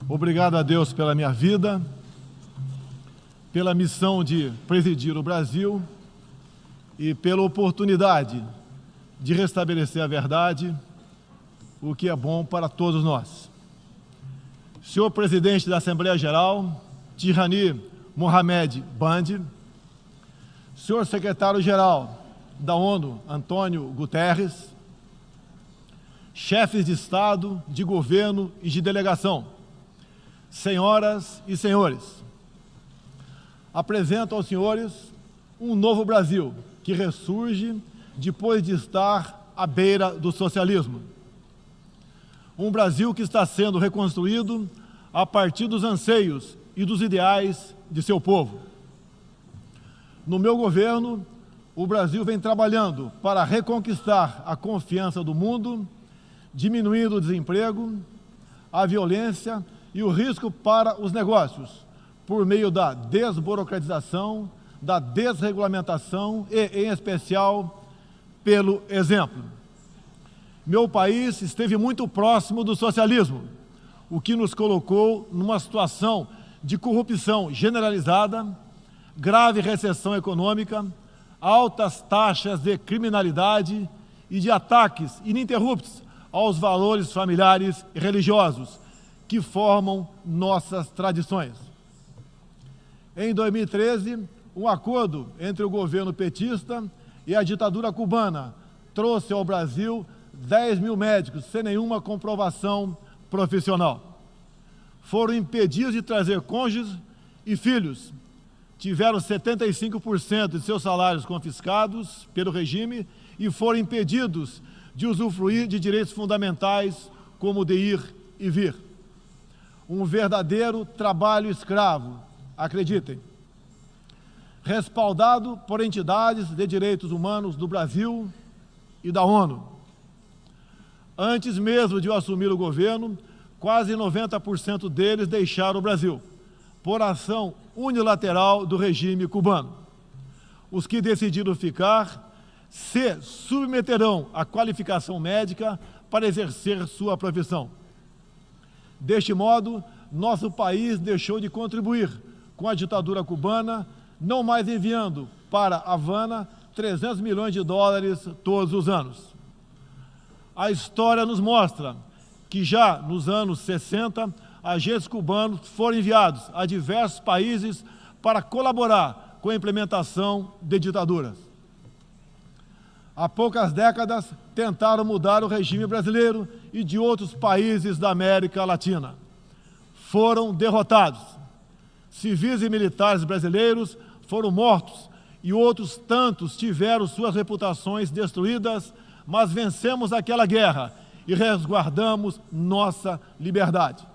Obrigado a Deus pela minha vida, pela missão de presidir o Brasil e pela oportunidade de restabelecer a verdade, o que é bom para todos nós. Senhor Presidente da Assembleia Geral, Tirani Mohamed Bandi, Senhor Secretário-Geral da ONU, Antônio Guterres, chefes de Estado, de governo e de delegação, senhoras e senhores, apresento aos senhores um novo Brasil que ressurge depois de estar à beira do socialismo. Um Brasil que está sendo reconstruído a partir dos anseios e dos ideais de seu povo. No meu governo, o Brasil vem trabalhando para reconquistar a confiança do mundo, diminuindo o desemprego, a violência e o risco para os negócios, por meio da desburocratização, da desregulamentação e, em especial, pelo exemplo. Meu país esteve muito próximo do socialismo, o que nos colocou numa situação de corrupção generalizada, grave recessão econômica, altas taxas de criminalidade e de ataques ininterruptos aos valores familiares e religiosos que formam nossas tradições. Em 2013, um acordo entre o governo petista e a ditadura cubana trouxe ao Brasil 10 mil médicos sem nenhuma comprovação profissional. Foram impedidos de trazer cônjuges e filhos. Tiveram 75% de seus salários confiscados pelo regime e foram impedidos de usufruir de direitos fundamentais como o de ir e vir. Um verdadeiro trabalho escravo, acreditem. Respaldado por entidades de direitos humanos do Brasil e da ONU. Antes mesmo de eu assumir o governo, quase 90% deles deixaram o Brasil, por ação unilateral do regime cubano. Os que decidiram ficar se submeterão à qualificação médica para exercer sua profissão. Deste modo, nosso país deixou de contribuir com a ditadura cubana, não mais enviando para Havana 300 milhões de dólares todos os anos. A história nos mostra que já nos anos 60, agentes cubanos foram enviados a diversos países para colaborar com a implementação de ditaduras. Há poucas décadas, tentaram mudar o regime brasileiro e de outros países da América Latina. Foram derrotados. Civis e militares brasileiros foram mortos e outros tantos tiveram suas reputações destruídas, mas vencemos aquela guerra e resguardamos nossa liberdade.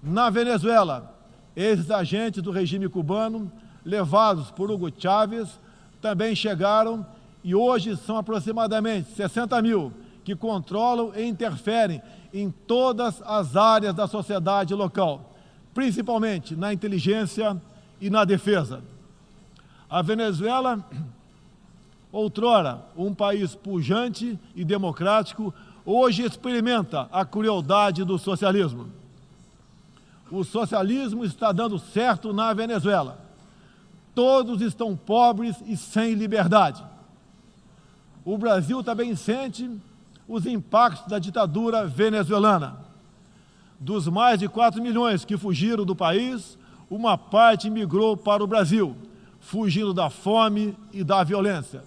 Na Venezuela, esses agentes do regime cubano, levados por Hugo Chávez, também chegaram e hoje são aproximadamente 60 mil que controlam e interferem em todas as áreas da sociedade local, principalmente na inteligência e na defesa. A Venezuela, outrora um país pujante e democrático, hoje experimenta a crueldade do socialismo. O socialismo está dando certo na Venezuela. Todos estão pobres e sem liberdade. O Brasil também sente os impactos da ditadura venezuelana. Dos mais de 4 milhões que fugiram do país, uma parte migrou para o Brasil, fugindo da fome e da violência.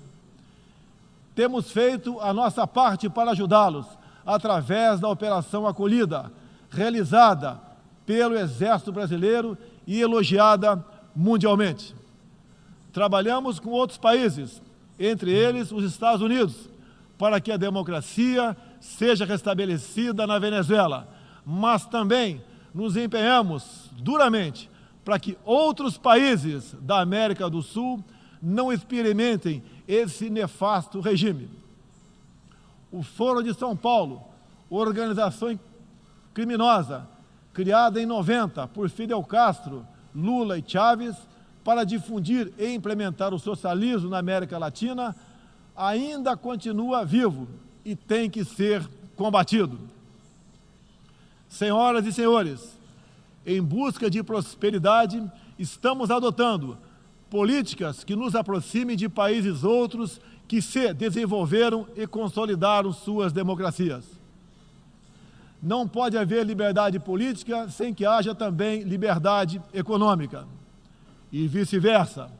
Temos feito a nossa parte para ajudá-los, através da Operação Acolhida, realizada pelo Exército Brasileiro e elogiada mundialmente. Trabalhamos com outros países, entre eles os Estados Unidos, para que a democracia seja restabelecida na Venezuela, mas também nos empenhamos duramente para que outros países da América do Sul não experimentem esse nefasto regime. O Foro de São Paulo, organização criminosa, criada em 90 por Fidel Castro, Lula e Chávez, para difundir e implementar o socialismo na América Latina, ainda continua vivo e tem que ser combatido. Senhoras e senhores, Em busca de prosperidade, estamos adotando políticas que nos aproximem de países outros que se desenvolveram e consolidaram suas democracias. Não pode haver liberdade política sem que haja também liberdade econômica. E vice-versa.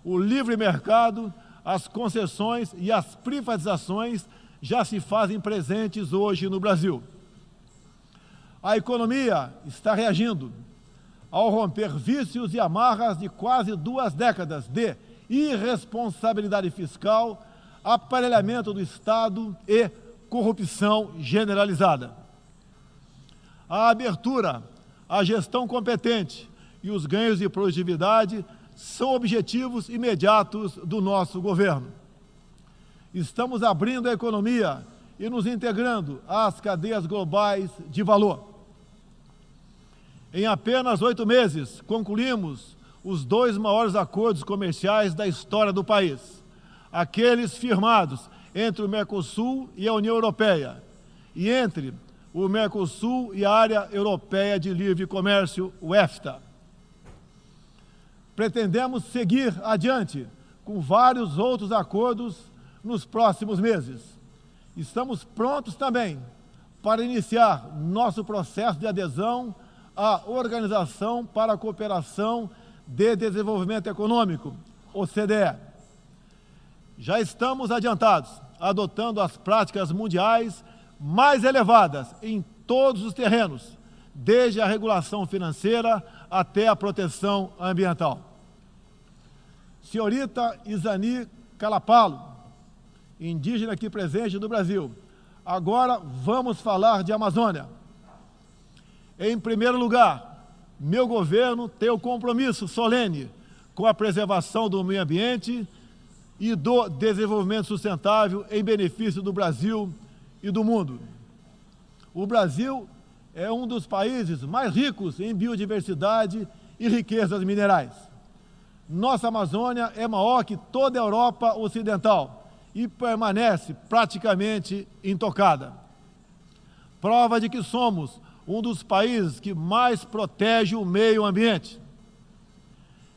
O livre mercado, as concessões e as privatizações já se fazem presentes hoje no Brasil. A economia está reagindo ao romper vícios e amarras de quase 2 décadas de irresponsabilidade fiscal, aparelhamento do Estado e corrupção generalizada. A abertura, a gestão competente e os ganhos de produtividade são objetivos imediatos do nosso governo. Estamos abrindo a economia e nos integrando às cadeias globais de valor. Em apenas 8 meses, concluímos os 2 maiores acordos comerciais da história do país, aqueles firmados entre o Mercosul e a União Europeia, e entre o Mercosul e a Área Europeia de Livre Comércio, o EFTA. Pretendemos seguir adiante com vários outros acordos nos próximos meses. Estamos prontos também para iniciar nosso processo de adesão à Organização para a Cooperação de Desenvolvimento Econômico, OCDE. Já estamos adiantados, adotando as práticas mundiais mais elevadas em todos os terrenos, desde a regulação financeira até a proteção ambiental. Senhorita Isani Calapalo, indígena aqui presente do Brasil, agora vamos falar de Amazônia. Em primeiro lugar, meu governo tem o compromisso solene com a preservação do meio ambiente e do desenvolvimento sustentável em benefício do Brasil e do mundo. O Brasil é um dos países mais ricos em biodiversidade e riquezas minerais. Nossa Amazônia é maior que toda a Europa Ocidental e permanece praticamente intocada. Prova de que somos um dos países que mais protege o meio ambiente.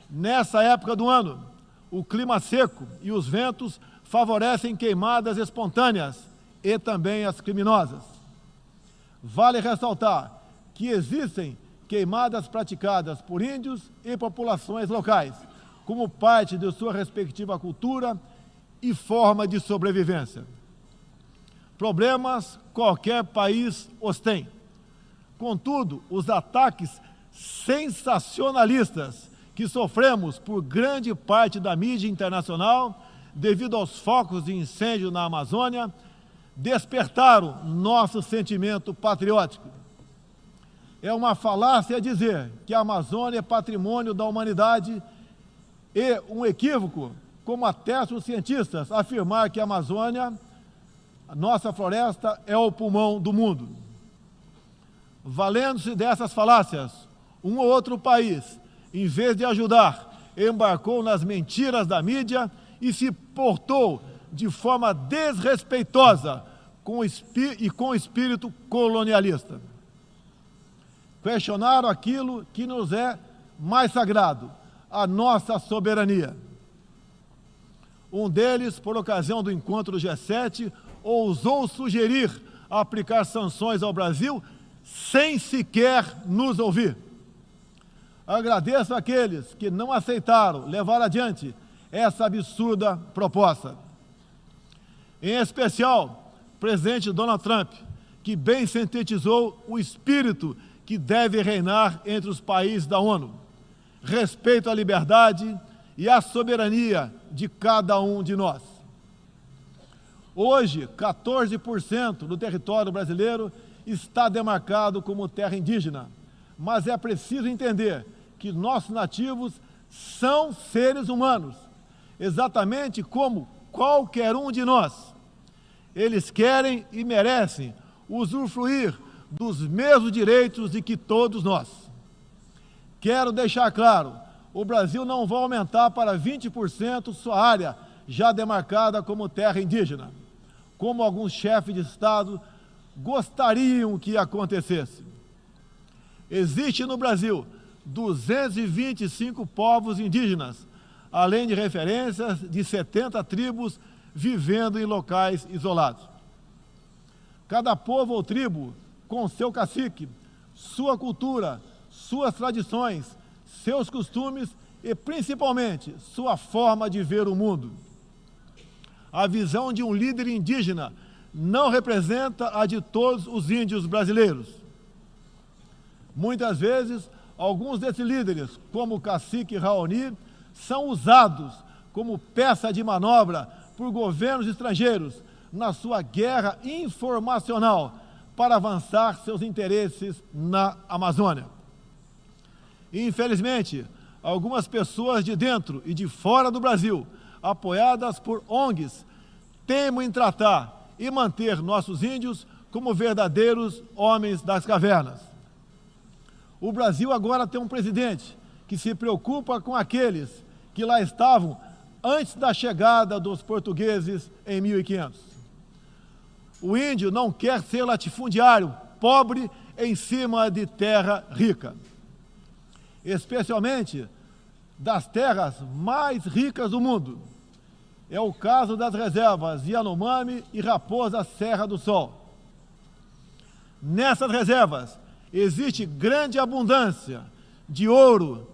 Nessa época do ano, o clima seco e os ventos favorecem queimadas espontâneas e também as criminosas. Vale ressaltar que existem queimadas praticadas por índios e populações locais, como parte de sua respectiva cultura e forma de sobrevivência. Problemas qualquer país os tem. Contudo, os ataques sensacionalistas que sofremos por grande parte da mídia internacional, devido aos focos de incêndio na Amazônia, despertaram nosso sentimento patriótico. É uma falácia dizer que a Amazônia é patrimônio da humanidade e um equívoco, como atestam os cientistas, afirmar que a Amazônia, a nossa floresta, é o pulmão do mundo. Valendo-se dessas falácias, um ou outro país, em vez de ajudar, embarcou nas mentiras da mídia e se portou de forma desrespeitosa com o espírito colonialista. Questionaram aquilo que nos é mais sagrado, a nossa soberania. Um deles, por ocasião do encontro do G7, ousou sugerir aplicar sanções ao Brasil sem sequer nos ouvir. Agradeço àqueles que não aceitaram levar adiante essa absurda proposta. Em especial, o presidente Donald Trump, que bem sintetizou o espírito que deve reinar entre os países da ONU: respeito à liberdade e à soberania de cada um de nós. Hoje, 14% do território brasileiro está demarcado como terra indígena, mas é preciso entender que nossos nativos são seres humanos, exatamente como qualquer um de nós. Eles querem e merecem usufruir dos mesmos direitos de que todos nós. Quero deixar claro, o Brasil não vai aumentar para 20% sua área já demarcada como terra indígena, como alguns chefes de Estado gostariam que acontecesse. Existe no Brasil 225 povos indígenas, além de referências de 70 tribos vivendo em locais isolados. Cada povo ou tribo, com seu cacique, sua cultura, suas tradições, seus costumes e, principalmente, sua forma de ver o mundo. A visão de um líder indígena não representa a de todos os índios brasileiros. Muitas vezes, alguns desses líderes, como o cacique Raoni, são usados como peça de manobra por governos estrangeiros na sua guerra informacional para avançar seus interesses na Amazônia. Infelizmente, algumas pessoas de dentro e de fora do Brasil, apoiadas por ONGs, teimam em tratar e manter nossos índios como verdadeiros homens das cavernas. O Brasil agora tem um presidente que se preocupa com aqueles que lá estavam antes da chegada dos portugueses em 1500. O índio não quer ser latifundiário, pobre em cima de terra rica, especialmente das terras mais ricas do mundo. É o caso das reservas Yanomami e Raposa Serra do Sol. Nessas reservas existe grande abundância de ouro,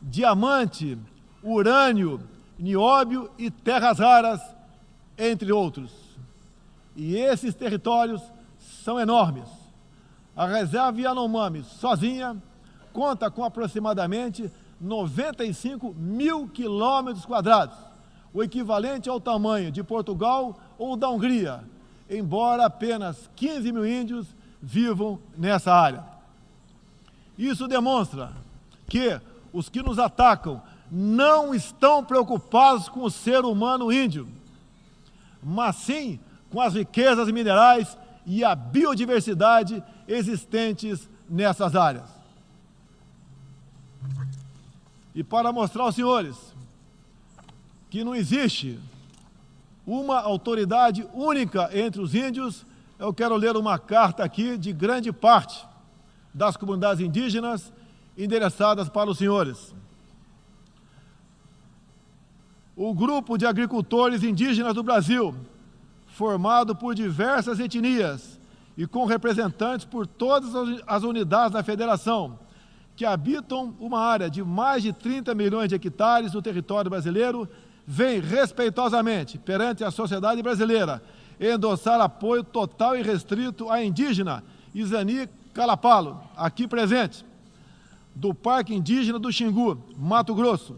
diamante, urânio, nióbio e terras raras, entre outros. E esses territórios são enormes. A reserva Yanomami, sozinha, conta com aproximadamente 95 mil quilômetros quadrados, o equivalente ao tamanho de Portugal ou da Hungria, embora apenas 15 mil índios vivam nessa área. Isso demonstra que os que nos atacam não estão preocupados com o ser humano índio, mas sim com as riquezas minerais e a biodiversidade existentes nessas áreas. E para mostrar aos senhores que não existe uma autoridade única entre os índios, eu quero ler uma carta aqui de grande parte das comunidades indígenas endereçadas para os senhores. O grupo de agricultores indígenas do Brasil, formado por diversas etnias e com representantes por todas as unidades da federação, que habitam uma área de mais de 30 milhões de hectares do território brasileiro, vem respeitosamente perante a sociedade brasileira endossar apoio total e restrito à indígena Izani Calapalo, aqui presente, do Parque Indígena do Xingu, Mato Grosso,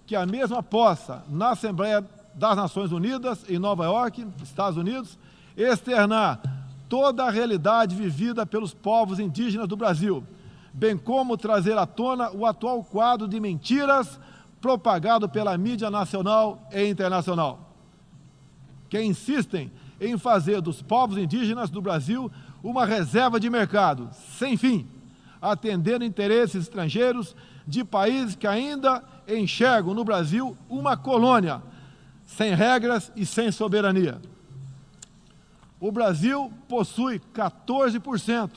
que a mesma possa, na Assembleia das Nações Unidas, em Nova York, Estados Unidos, externar toda a realidade vivida pelos povos indígenas do Brasil, bem como trazer à tona o atual quadro de mentiras propagado pela mídia nacional e internacional, que insistem em fazer dos povos indígenas do Brasil uma reserva de mercado sem fim, atendendo interesses estrangeiros de países que ainda enxergam no Brasil uma colônia, sem regras e sem soberania. O Brasil possui 14%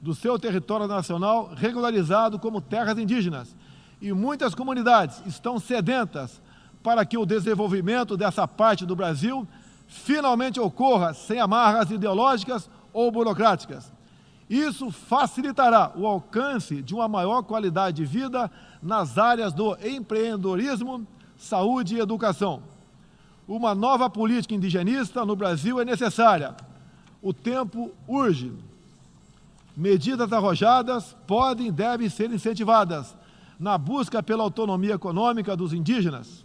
do seu território nacional regularizado como terras indígenas, e muitas comunidades estão sedentas para que o desenvolvimento dessa parte do Brasil finalmente ocorra sem amarras ideológicas ou burocráticas. Isso facilitará o alcance de uma maior qualidade de vida nas áreas do empreendedorismo, saúde e educação. Uma nova política indigenista no Brasil é necessária. O tempo urge. Medidas arrojadas podem e devem ser incentivadas na busca pela autonomia econômica dos indígenas.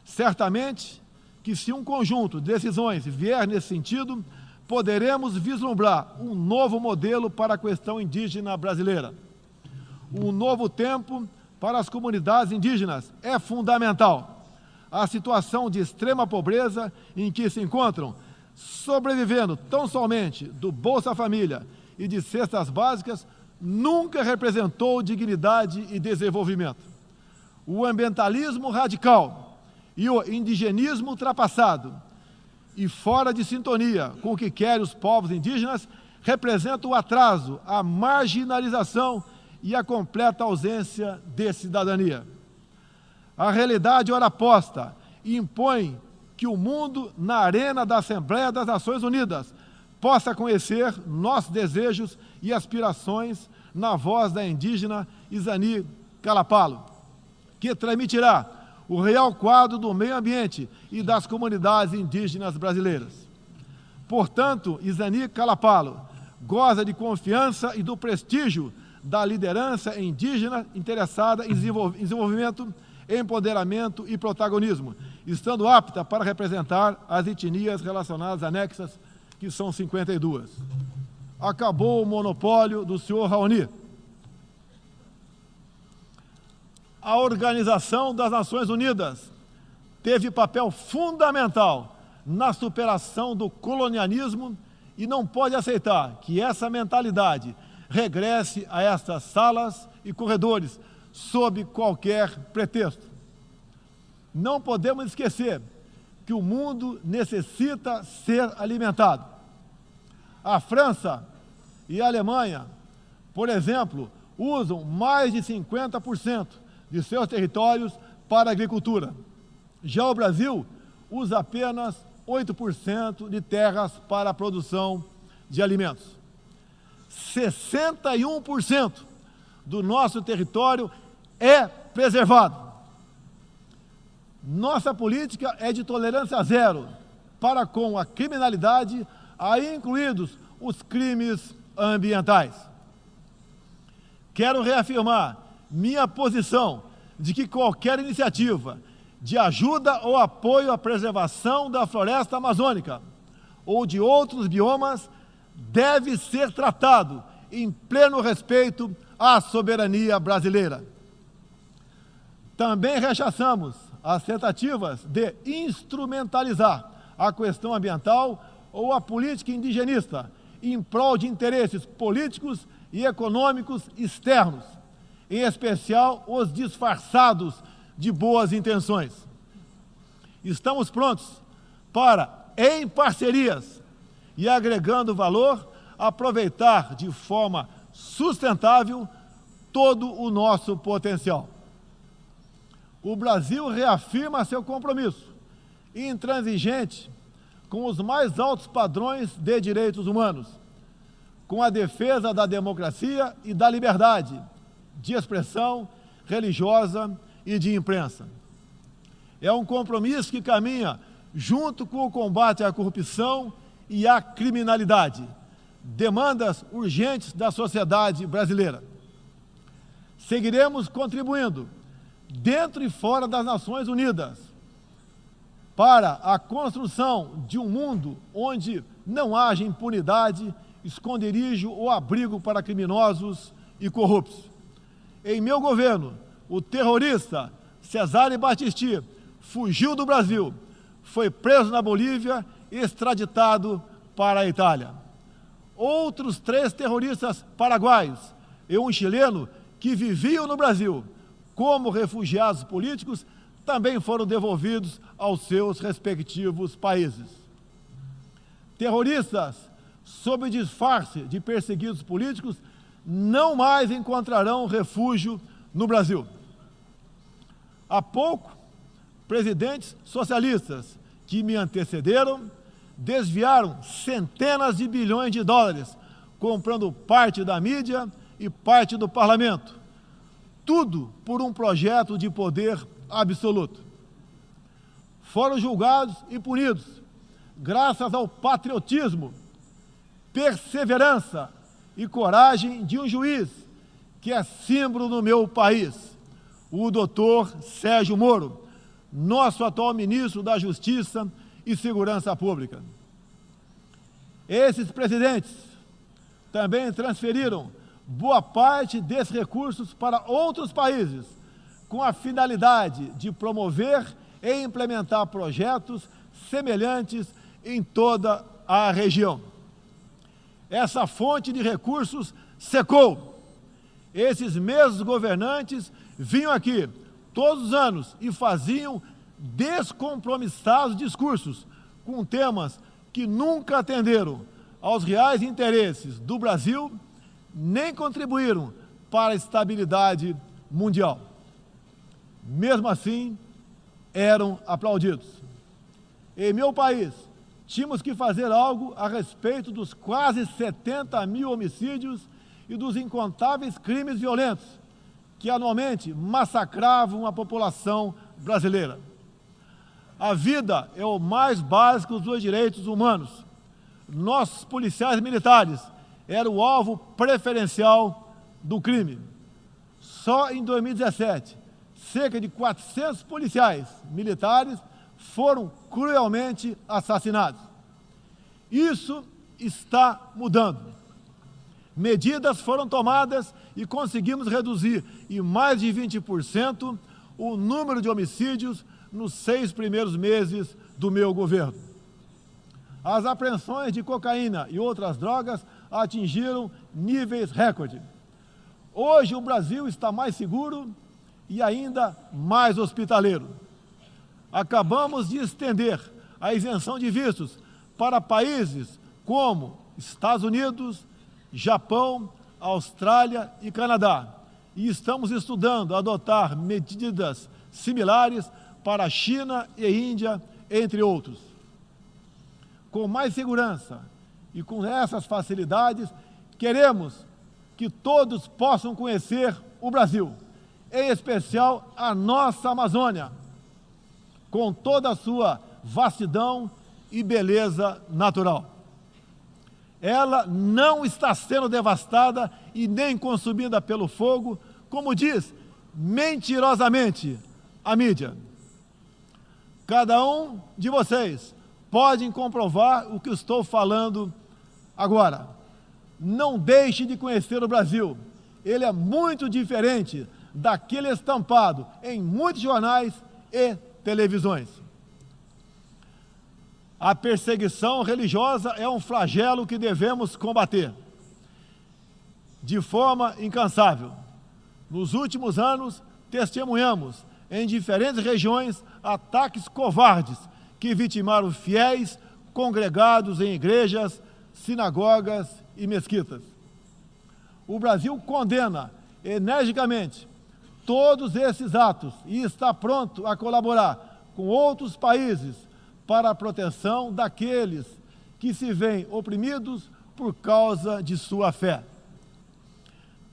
Certamente que, se um conjunto de decisões vier nesse sentido, poderemos vislumbrar um novo modelo para a questão indígena brasileira. Um novo tempo para as comunidades indígenas é fundamental. A situação de extrema pobreza em que se encontram, sobrevivendo tão somente do Bolsa Família e de cestas básicas, nunca representou dignidade e desenvolvimento. O ambientalismo radical e o indigenismo ultrapassado e fora de sintonia com o que querem os povos indígenas representam o atraso, a marginalização e a completa ausência de cidadania. A realidade ora posta impõe que o mundo, na arena da Assembleia das Nações Unidas, possa conhecer nossos desejos e aspirações na voz da indígena Izani Kalapalo, que transmitirá o real quadro do meio ambiente e das comunidades indígenas brasileiras. Portanto, Izani Kalapalo goza de confiança e do prestígio da liderança indígena interessada em desenvolvimento, empoderamento e protagonismo, estando apta para representar as etnias relacionadas anexas, que são 52. Acabou o monopólio do senhor Raoni. A Organização das Nações Unidas teve papel fundamental na superação do colonialismo e não pode aceitar que essa mentalidade regresse a estas salas e corredores sob qualquer pretexto. Não podemos esquecer que o mundo necessita ser alimentado. A França e a Alemanha, por exemplo, usam mais de 50% de seus territórios para a agricultura. Já o Brasil usa apenas 8% de terras para a produção de alimentos. 61% do nosso território é preservado. Nossa política é de tolerância zero para com a criminalidade, aí incluídos os crimes ambientais. Quero reafirmar minha posição de que qualquer iniciativa de ajuda ou apoio à preservação da floresta amazônica ou de outros biomas deve ser tratado em pleno respeito à soberania brasileira. Também rechaçamos as tentativas de instrumentalizar a questão ambiental ou a política indigenista em prol de interesses políticos e econômicos externos, em especial os disfarçados de boas intenções. Estamos prontos para, em parcerias e agregando valor, aproveitar de forma sustentável todo o nosso potencial. O Brasil reafirma seu compromisso intransigente com os mais altos padrões de direitos humanos, com a defesa da democracia e da liberdade de expressão religiosa e de imprensa. É um compromisso que caminha junto com o combate à corrupção e à criminalidade, demandas urgentes da sociedade brasileira. Seguiremos contribuindo, dentro e fora das Nações Unidas, para a construção de um mundo onde não haja impunidade, esconderijo ou abrigo para criminosos e corruptos. Em meu governo, o terrorista Cesare Battisti fugiu do Brasil, foi preso na Bolívia e extraditado para a Itália. Outros 3 terroristas paraguaios e um chileno que viviam no Brasil como refugiados políticos também foram devolvidos aos seus respectivos países. Terroristas, sob disfarce de perseguidos políticos, não mais encontrarão refúgio no Brasil. Há pouco, presidentes socialistas que me antecederam desviaram centenas de bilhões de dólares, comprando parte da mídia e parte do parlamento. Tudo por um projeto de poder absoluto. Foram julgados e punidos, graças ao patriotismo, perseverança e coragem de um juiz que é símbolo no meu país, o doutor Sérgio Moro, nosso atual ministro da Justiça e Segurança Pública. Esses presidentes também transferiram boa parte desses recursos para outros países, com a finalidade de promover e implementar projetos semelhantes em toda a região. Essa fonte de recursos secou. Esses mesmos governantes vinham aqui todos os anos e faziam descompromissados discursos com temas que nunca atenderam aos reais interesses do Brasil, nem contribuíram para a estabilidade mundial. Mesmo assim, eram aplaudidos. Em meu país, tínhamos que fazer algo a respeito dos quase 70 mil homicídios e dos incontáveis crimes violentos que anualmente massacravam a população brasileira. A vida é o mais básico dos direitos humanos. Nossos policiais militares eram o alvo preferencial do crime. Só em 2017, cerca de 400 policiais militares foram cruelmente assassinados. Isso está mudando. Medidas foram tomadas e conseguimos reduzir em mais de 20% o número de homicídios nos 6 primeiros meses do meu governo. As apreensões de cocaína e outras drogas atingiram níveis recorde. Hoje o Brasil está mais seguro e ainda mais hospitaleiro. Acabamos de estender a isenção de vistos para países como Estados Unidos, Japão, Austrália e Canadá. E estamos estudando adotar medidas similares para a China e Índia, entre outros. Com mais segurança e com essas facilidades, queremos que todos possam conhecer o Brasil, em especial a nossa Amazônia, com toda a sua vastidão e beleza natural. Ela não está sendo devastada e nem consumida pelo fogo, como diz mentirosamente a mídia. Cada um de vocês pode comprovar o que estou falando agora. Não deixe de conhecer o Brasil. Ele é muito diferente daquele estampado em muitos jornais e televisões. A perseguição religiosa é um flagelo que devemos combater de forma incansável. Nos últimos anos, testemunhamos em diferentes regiões ataques covardes que vitimaram fiéis congregados em igrejas, sinagogas e mesquitas. O Brasil condena energicamente todos esses atos e está pronto a colaborar com outros países para a proteção daqueles que se veem oprimidos por causa de sua fé.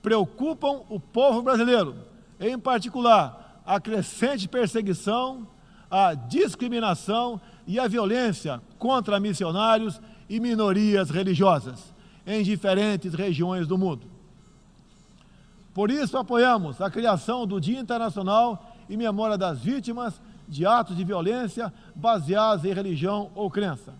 Preocupam o povo brasileiro, em particular, a crescente perseguição, a discriminação e a violência contra missionários e minorias religiosas em diferentes regiões do mundo. Por isso, apoiamos a criação do Dia Internacional em memória das vítimas de atos de violência baseados em religião ou crença.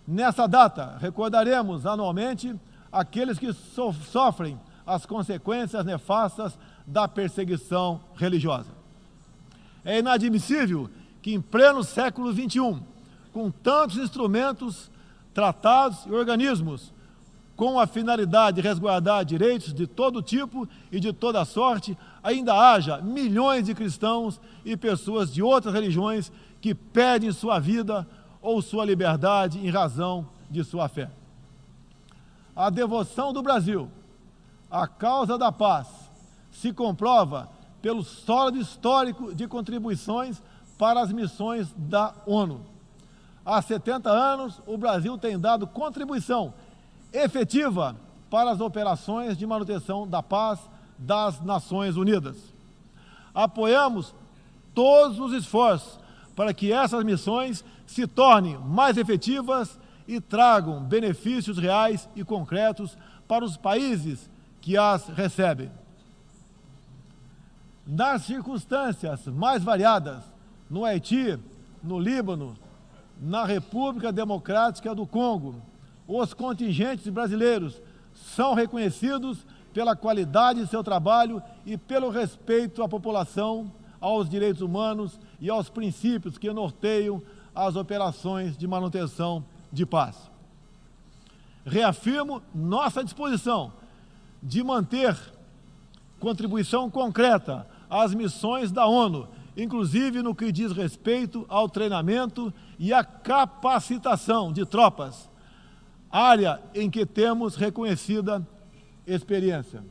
Nessa data, recordaremos anualmente aqueles que sofrem as consequências nefastas da perseguição religiosa. É inadmissível que, em pleno século XXI, com tantos instrumentos, tratados e organismos com a finalidade de resguardar direitos de todo tipo e de toda sorte, ainda haja milhões de cristãos e pessoas de outras religiões que perdem sua vida ou sua liberdade em razão de sua fé. A devoção do Brasil à causa da paz se comprova pelo sólido histórico de contribuições para as missões da ONU. Há 70 anos, o Brasil tem dado contribuição efetiva para as operações de manutenção da paz das Nações Unidas. Apoiamos todos os esforços para que essas missões se tornem mais efetivas e tragam benefícios reais e concretos para os países que as recebem. Nas circunstâncias mais variadas, no Haiti, no Líbano, na República Democrática do Congo, os contingentes brasileiros são reconhecidos pela qualidade de seu trabalho e pelo respeito à população, aos direitos humanos e aos princípios que norteiam as operações de manutenção de paz. Reafirmo nossa disposição de manter contribuição concreta às missões da ONU, inclusive no que diz respeito ao treinamento e à capacitação de tropas, área em que temos reconhecida experiência.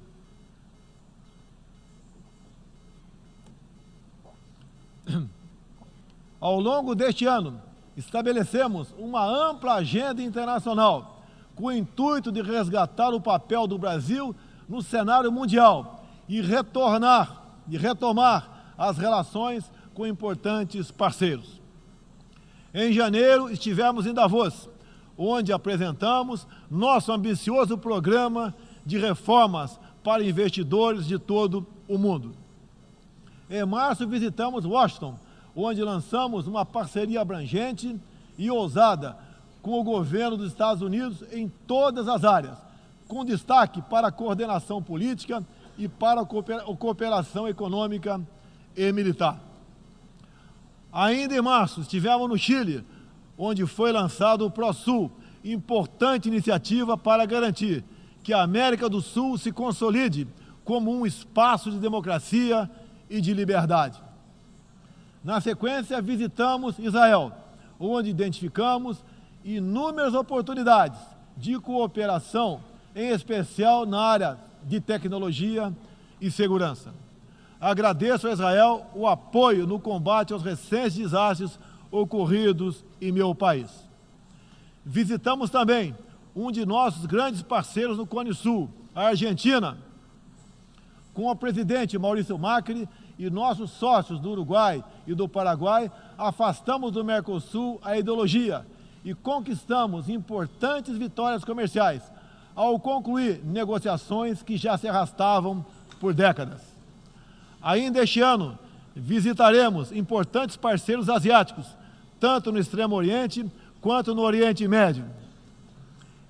Ao longo deste ano, estabelecemos uma ampla agenda internacional com o intuito de resgatar o papel do Brasil no cenário mundial e retomar as relações com importantes parceiros. Em janeiro, estivemos em Davos, onde apresentamos nosso ambicioso programa de reformas para investidores de todo o mundo. Em março, visitamos Washington, onde lançamos uma parceria abrangente e ousada com o governo dos Estados Unidos em todas as áreas, com destaque para a coordenação política e para a cooperação econômica e militar. Ainda em março, estivemos no Chile, onde foi lançado o ProSul, importante iniciativa para garantir que a América do Sul se consolide como um espaço de democracia e de liberdade. Na sequência, visitamos Israel, onde identificamos inúmeras oportunidades de cooperação, em especial na área de tecnologia e segurança. Agradeço a Israel o apoio no combate aos recentes desastres ocorridos em meu país. Visitamos também um de nossos grandes parceiros no Cone Sul, a Argentina, com o presidente Maurício Macri e nossos sócios do Uruguai e do Paraguai, afastamos do Mercosul a ideologia e conquistamos importantes vitórias comerciais, ao concluir negociações que já se arrastavam por décadas. Ainda este ano, visitaremos importantes parceiros asiáticos, tanto no Extremo Oriente quanto no Oriente Médio.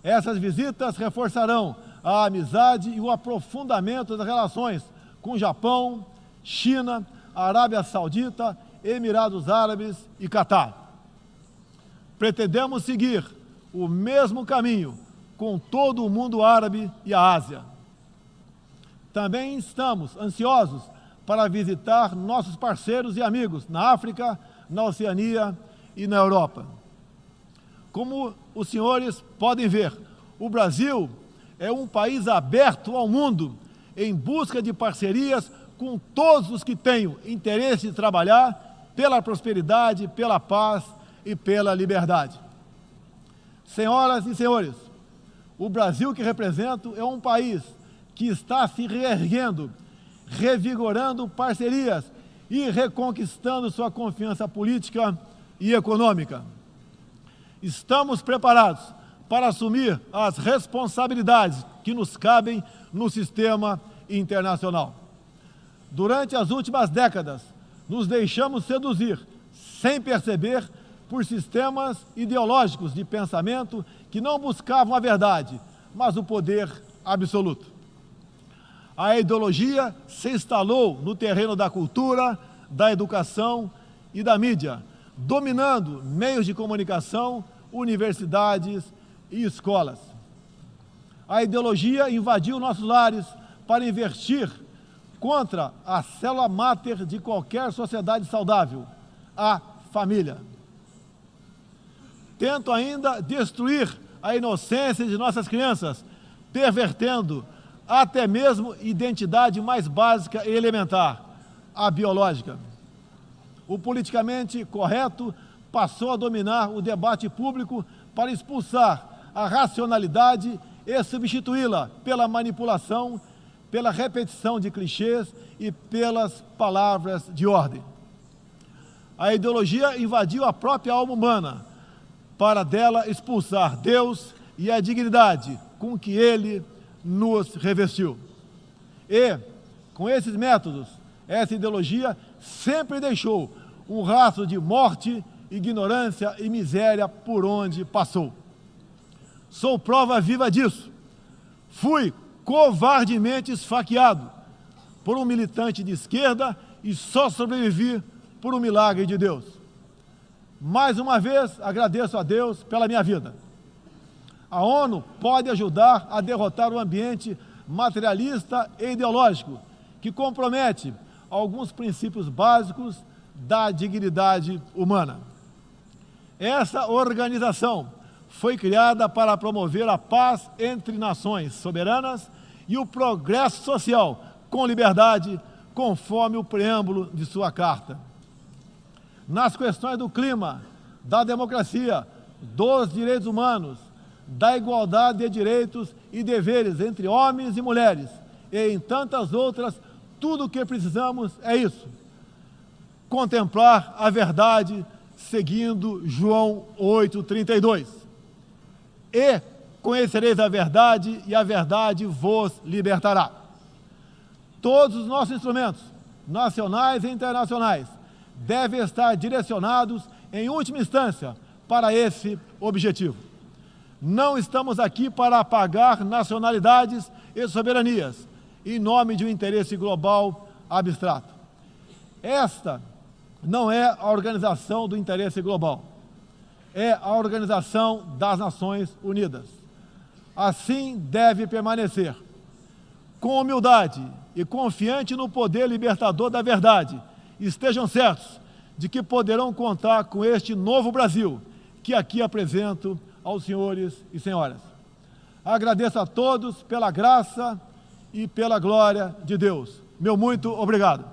Essas visitas reforçarão a amizade e o aprofundamento das relações com Japão, China, Arábia Saudita, Emirados Árabes e Catar. Pretendemos seguir o mesmo caminho com todo o mundo árabe e a Ásia. Também estamos ansiosos para visitar nossos parceiros e amigos na África, na Oceania e na Europa. Como os senhores podem ver, o Brasil é um país aberto ao mundo em busca de parcerias com todos os que tenham interesse de trabalhar pela prosperidade, pela paz e pela liberdade. Senhoras e senhores, o Brasil que represento é um país que está se reerguendo, revigorando parcerias e reconquistando sua confiança política e econômica. Estamos preparados para assumir as responsabilidades que nos cabem no sistema internacional. Durante as últimas décadas, nos deixamos seduzir, sem perceber, por sistemas ideológicos de pensamento que não buscavam a verdade, mas o poder absoluto. A ideologia se instalou no terreno da cultura, da educação e da mídia, dominando meios de comunicação, universidades e escolas. A ideologia invadiu nossos lares para investir contra a célula máter de qualquer sociedade saudável, a família. Tento ainda destruir a inocência de nossas crianças, pervertendo até mesmo identidade mais básica e elementar, a biológica. O politicamente correto passou a dominar o debate público para expulsar a racionalidade e substituí-la pela manipulação, pela repetição de clichês e pelas palavras de ordem. A ideologia invadiu a própria alma humana para dela expulsar Deus e a dignidade com que Ele nos revestiu. E, com esses métodos, essa ideologia sempre deixou um rastro de morte, ignorância e miséria por onde passou. Sou prova viva disso. Fui covardemente esfaqueado por um militante de esquerda e só sobrevivi por um milagre de Deus. Mais uma vez, agradeço a Deus pela minha vida. A ONU pode ajudar a derrotar o ambiente materialista e ideológico que compromete alguns princípios básicos da dignidade humana. Essa organização foi criada para promover a paz entre nações soberanas e o progresso social com liberdade, conforme o preâmbulo de sua carta. nas questões do clima, da democracia, dos direitos humanos, da igualdade de direitos e deveres entre homens e mulheres, e em tantas outras, tudo o que precisamos é isso: contemplar a verdade seguindo João 8,32. E conhecereis a verdade, e a verdade vos libertará. Todos os nossos instrumentos, nacionais e internacionais, devem estar direcionados, em última instância, para esse objetivo. Não estamos aqui para apagar nacionalidades e soberanias, em nome de um interesse global abstrato. Esta não é a organização do interesse global, é a Organização das Nações Unidas. Assim deve permanecer, com humildade e confiante no poder libertador da verdade. Estejam certos de que poderão contar com este novo Brasil, que aqui apresento aos senhores e senhoras. Agradeço a todos pela graça e pela glória de Deus. Meu muito obrigado.